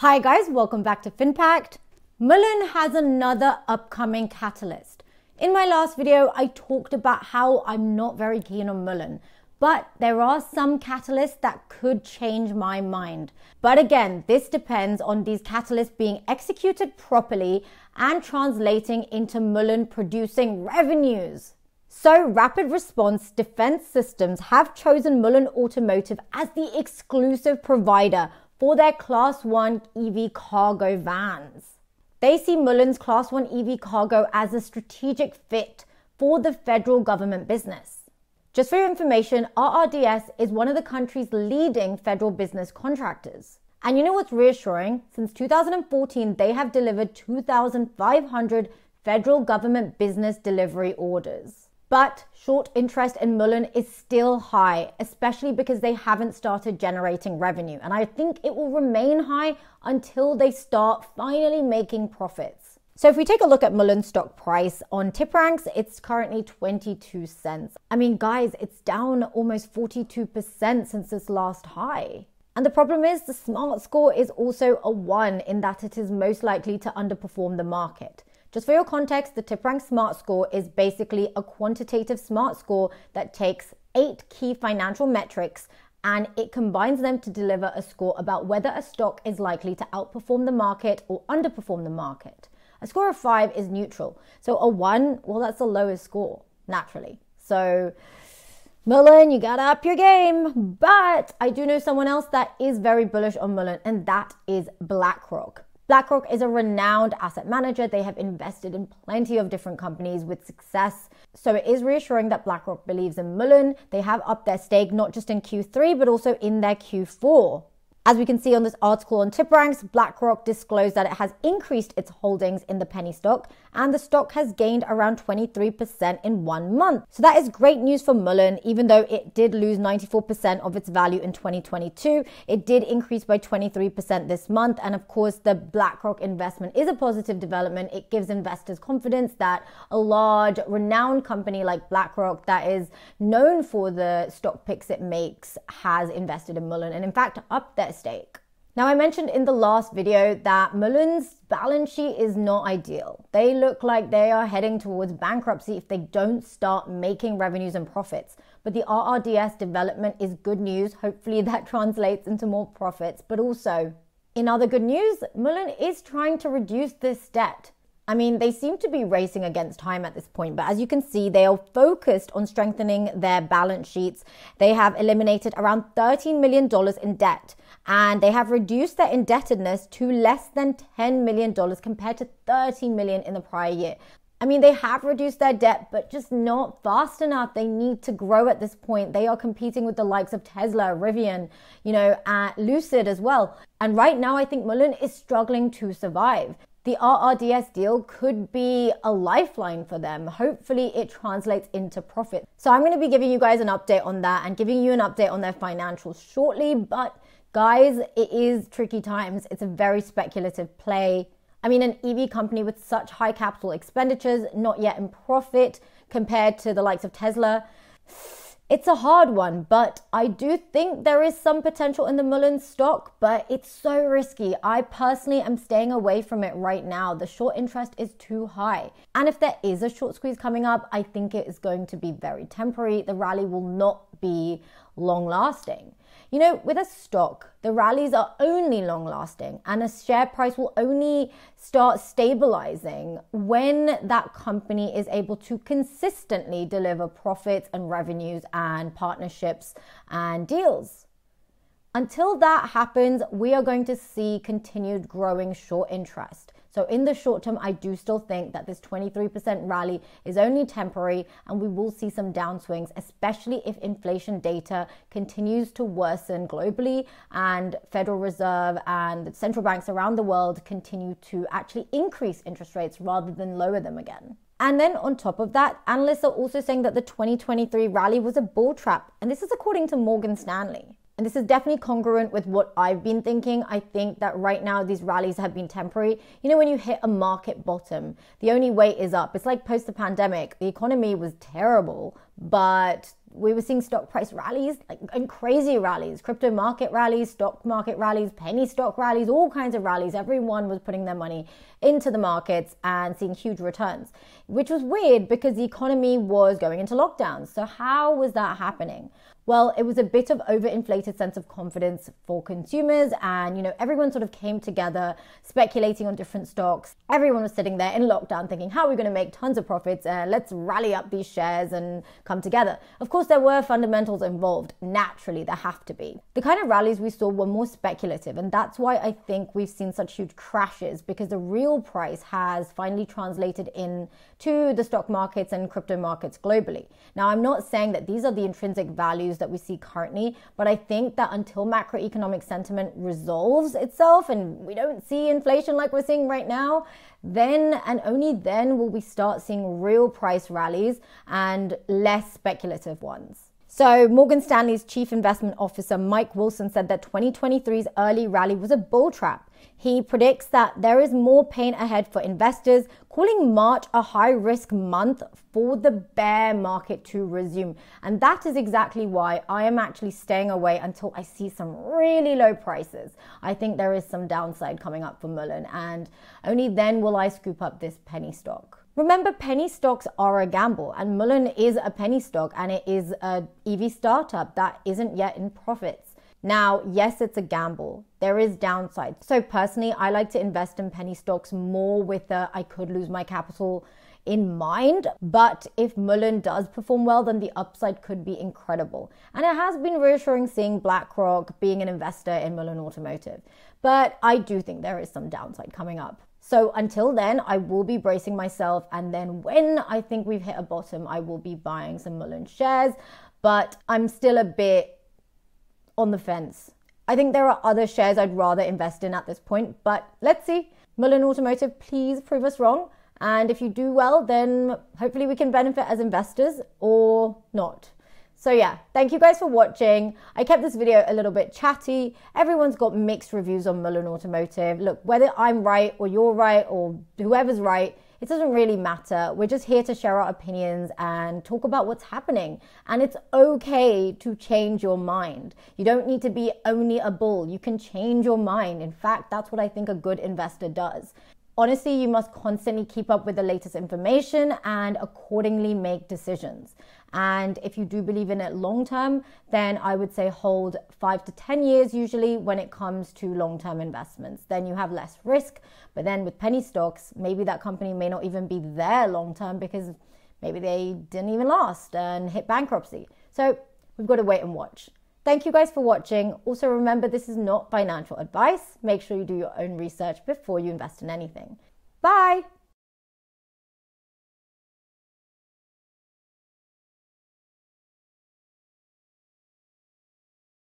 Hi guys, welcome back to Finpact. Mullen has another upcoming catalyst. In my last video, I talked about how I'm not very keen on Mullen, but there are some catalysts that could change my mind. But again, this depends on these catalysts being executed properly and translating into Mullen producing revenues. So Rapid Response Defense Systems have chosen Mullen Automotive as the exclusive provider for their Class 1 EV cargo vans. They see Mullen's Class 1 EV cargo as a strategic fit for the federal government business. Just for your information, RRDS is one of the country's leading federal business contractors. And you know what's reassuring? Since 2014, they have delivered 2,500 federal government business delivery orders. But short interest in Mullen is still high, especially because they haven't started generating revenue. And I think it will remain high until they start finally making profits. So if we take a look at Mullen stock price on TipRanks, it's currently 22 cents. I mean, guys, it's down almost 42% since its last high. And the problem is the SMART score is also a 1 in that it is most likely to underperform the market. Just for your context, the TipRanks SMART score is basically a quantitative SMART score that takes 8 key financial metrics and it combines them to deliver a score about whether a stock is likely to outperform the market or underperform the market. A score of 5 is neutral. So a 1, well, that's the lowest score, naturally. So Mullen, you gotta up your game. But I do know someone else that is very bullish on Mullen, and that is BlackRock. BlackRock is a renowned asset manager. They have invested in plenty of different companies with success. So it is reassuring that BlackRock believes in Mullen. They have upped their stake not just in Q3, but also in their Q4. As we can see on this article on TipRanks, BlackRock disclosed that it has increased its holdings in the penny stock and the stock has gained around 23% in 1 month. So that is great news for Mullen. Even though it did lose 94% of its value in 2022, it did increase by 23% this month. And of course, the BlackRock investment is a positive development. It gives investors confidence that a large, renowned company like BlackRock that is known for the stock picks it makes has invested in Mullen and in fact upped their stake. Now, I mentioned in the last video that Mullen's balance sheet is not ideal. They look like they are heading towards bankruptcy if they don't start making revenues and profits. But the RRDS development is good news. Hopefully that translates into more profits. But also, in other good news, Mullen is trying to reduce this debt. I mean, they seem to be racing against time at this point, but as you can see, they are focused on strengthening their balance sheets. They have eliminated around $13 million in debt, and they have reduced their indebtedness to less than $10 million compared to $30 million in the prior year. I mean, they have reduced their debt, but just not fast enough. They need to grow at this point. They are competing with the likes of Tesla, Rivian, Lucid as well. And right now, I think Mullen is struggling to survive. The RRDS deal could be a lifeline for them. Hopefully it translates into profit. So I'm going to be giving you guys an update on that and giving you an update on their financials shortly. But guys, it is tricky times. It's a very speculative play. I mean, an EV company with such high capital expenditures, not yet in profit compared to the likes of Tesla. It's a hard one, but I do think there is some potential in the Mullen stock, but it's so risky. I personally am staying away from it right now. The short interest is too high. And if there is a short squeeze coming up, I think it is going to be very temporary. The rally will not be long lasting. You know, with a stock, the rallies are only long lasting and a share price will only start stabilizing when that company is able to consistently deliver profits and revenues and partnerships and deals. Until that happens, we are going to see continued growing short interest. So in the short term, I do still think that this 23% rally is only temporary and we will see some downswings, especially if inflation data continues to worsen globally and Federal Reserve and central banks around the world continue to actually increase interest rates rather than lower them again. And then on top of that, analysts are also saying that the 2023 rally was a bull trap. And this is according to Morgan Stanley. And this is definitely congruent with what I've been thinking. I think that right now these rallies have been temporary. You know, when you hit a market bottom, the only way is up. It's like post the pandemic. The economy was terrible, but we were seeing stock price rallies, and crazy rallies, crypto market rallies, stock market rallies, penny stock rallies, all kinds of rallies. Everyone was putting their money into the markets and seeing huge returns, which was weird because the economy was going into lockdowns. So how was that happening? Well, it was a bit of overinflated sense of confidence for consumers, and everyone sort of came together speculating on different stocks. Everyone was sitting there in lockdown thinking, how are we going to make tons of profits? Let's rally up these shares and come together. Of course, there were fundamentals involved. Naturally, there have to be. The kind of rallies we saw were more speculative, and that's why I think we've seen such huge crashes, because the real price has finally translated into the stock markets and crypto markets globally. Now, I'm not saying that these are the intrinsic values that we see currently, but I think that until macroeconomic sentiment resolves itself and we don't see inflation like we're seeing right now, then and only then will we start seeing real price rallies and less speculative ones. So Morgan Stanley's chief investment officer, Mike Wilson, said that 2023's early rally was a bull trap. He predicts that there is more pain ahead for investors, calling March a high-risk month for the bear market to resume. And that is exactly why I am actually staying away until I see some really low prices. I think there is some downside coming up for Mullen, and only then will I scoop up this penny stock. Remember, penny stocks are a gamble, and Mullen is a penny stock, and it is an EV startup that isn't yet in profits. Now, yes, it's a gamble. There is downside. So personally, I like to invest in penny stocks more with the I could lose my capital in mind. But if Mullen does perform well, then the upside could be incredible. And it has been reassuring seeing BlackRock being an investor in Mullen Automotive. But I do think there is some downside coming up. So until then, I will be bracing myself. And then when I think we've hit a bottom, I will be buying some Mullen shares. But I'm still a bit on the fence. I think there are other shares I'd rather invest in at this point, but let's see. Mullen Automotive, please prove us wrong. And if you do well, then hopefully we can benefit as investors or not. So yeah, thank you guys for watching. I kept this video a little bit chatty. Everyone's got mixed reviews on Mullen Automotive. Look, whether I'm right or you're right or whoever's right, it doesn't really matter. We're just here to share our opinions and talk about what's happening. And it's okay to change your mind. You don't need to be only a bull. You can change your mind. In fact, that's what I think a good investor does. Honestly, you must constantly keep up with the latest information and accordingly make decisions. And if you do believe in it long term, then I would say hold 5 to 10 years usually when it comes to long-term investments. Then you have less risk. But then with penny stocks, maybe that company may not even be there long term because maybe they didn't even last and hit bankruptcy. So we've got to wait and watch. Thank you guys for watching. Also remember, this is not financial advice. Make sure you do your own research before you invest in anything. Bye.